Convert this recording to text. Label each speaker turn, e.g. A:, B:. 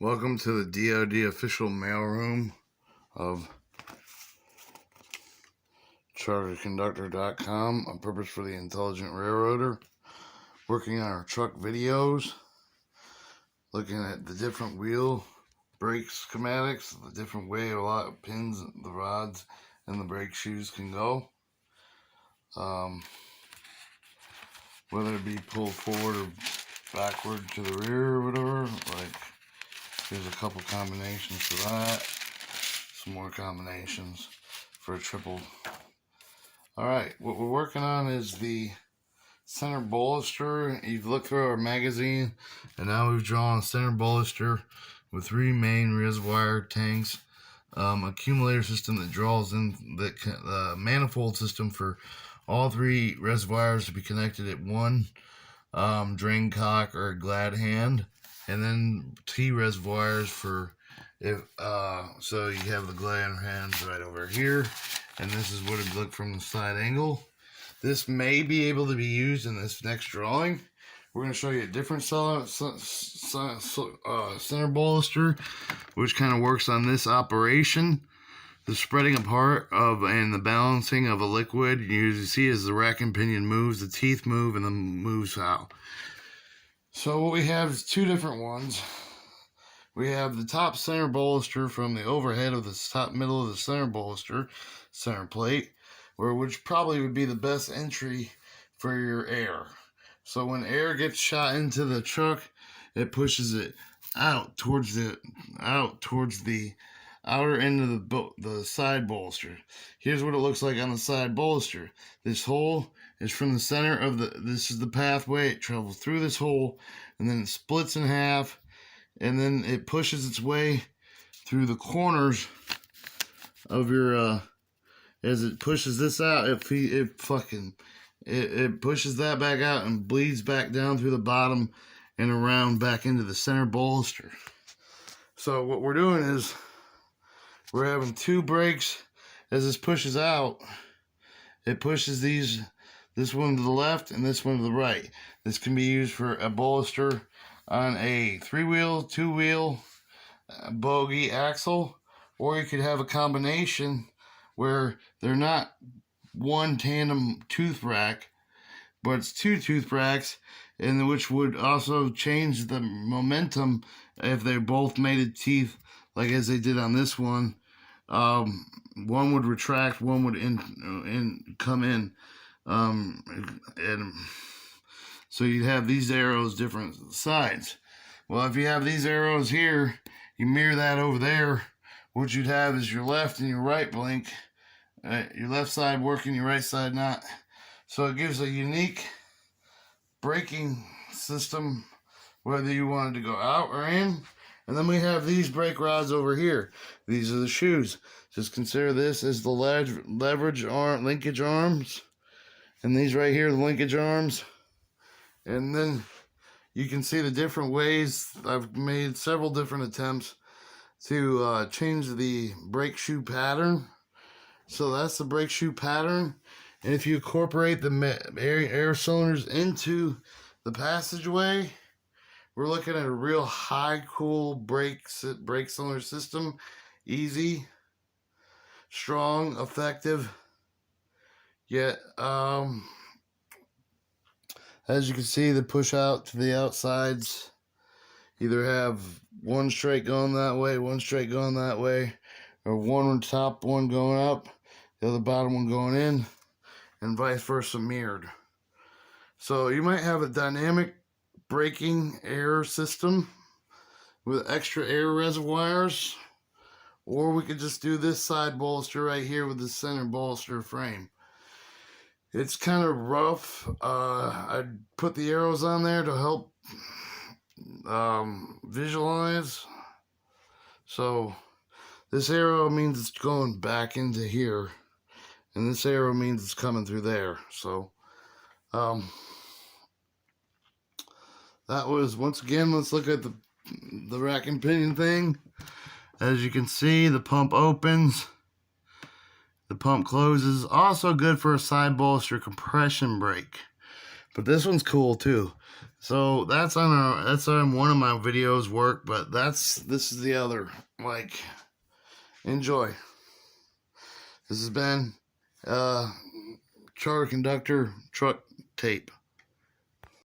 A: Welcome to the DoD official mailroom of CharterConductor.com, a purpose for the intelligent railroader. Working on our truck videos, looking at the different wheel brake schematics, the different way a lot of pins, the rods, and the brake shoes can go. Whether it be pulled forward or backward to the rear or whatever, like there's a couple combinations for that. Some more combinations for a triple. Alright, what we're working on is the center bolster. You've looked through our magazine, and now we've drawn a center bolster with 3 main reservoir tanks, accumulator system that draws in the manifold system for all 3 reservoirs to be connected at one drain cock or glad hand, and then T reservoirs for if so you have the glad hands right over here, and this is what it looked from the side angle. This may be able to be used in this next drawing. We're going to show you a different center bolster, which kind of works on this operation. The spreading apart of and the balancing of a liquid. You see as the rack and pinion moves, the teeth move, and then moves out. So what we have is 2 different ones. We have the top center bolster from the overhead of the top middle of the center bolster, center plate, which probably would be the best entry for your air. So when air gets shot into the truck, it pushes it out towards the outer end of the side bolster. Here's what it looks like on the side bolster. This hole is from the center of this is the pathway. It travels through this hole, and then it splits in half, and then it pushes its way through the corners of your as it pushes this out, it pushes that back out and bleeds back down through the bottom and around back into the center bolster. So what we're doing is we're having 2 brakes. As this pushes out, it pushes this one to the left and this one to the right. This can be used for a bolster on a 3-wheel, 2-wheel bogie axle, or you could have a combination where they're not one tandem tooth rack, but it's 2 tooth racks, and which would also change the momentum if they both mated teeth, like as they did on this one. One would retract, one would come in, and so you'd have these arrows different sides. Well, if you have these arrows here, you mirror that over there. What you'd have is your left and your right blink, your left side working, your right side not. So it gives a unique braking system, whether you wanted to go out or in. And then we have these brake rods over here. These are the shoes. Just consider this as the linkage arms, and these right here are the linkage arms. And then you can see the different ways. I've made several different attempts to change the brake shoe pattern. So that's the brake shoe pattern. And if you incorporate the air cylinders into the passageway, we're looking at a real high cool brake cylinder system. Easy, strong, effective, yet as you can see, the push out to the outsides either have one straight going that way, one straight going that way, or one on top, one going up, the other bottom one going in, and vice versa mirrored. So you might have a dynamic braking air system with extra air reservoirs, or we could just do this side bolster right here with the center bolster frame. It's kind of rough. I'd put the arrows on there to help visualize. So this arrow means it's going back into here, and this arrow means it's coming through there. So that was, once again, let's look at the rack and pinion thing. As you can see, the pump opens, the pump closes. Also good for a side bolster compression brake. But this one's cool too. So that's on one of my videos work, but this is the other. Like, enjoy. This has been charter conductor truck tape.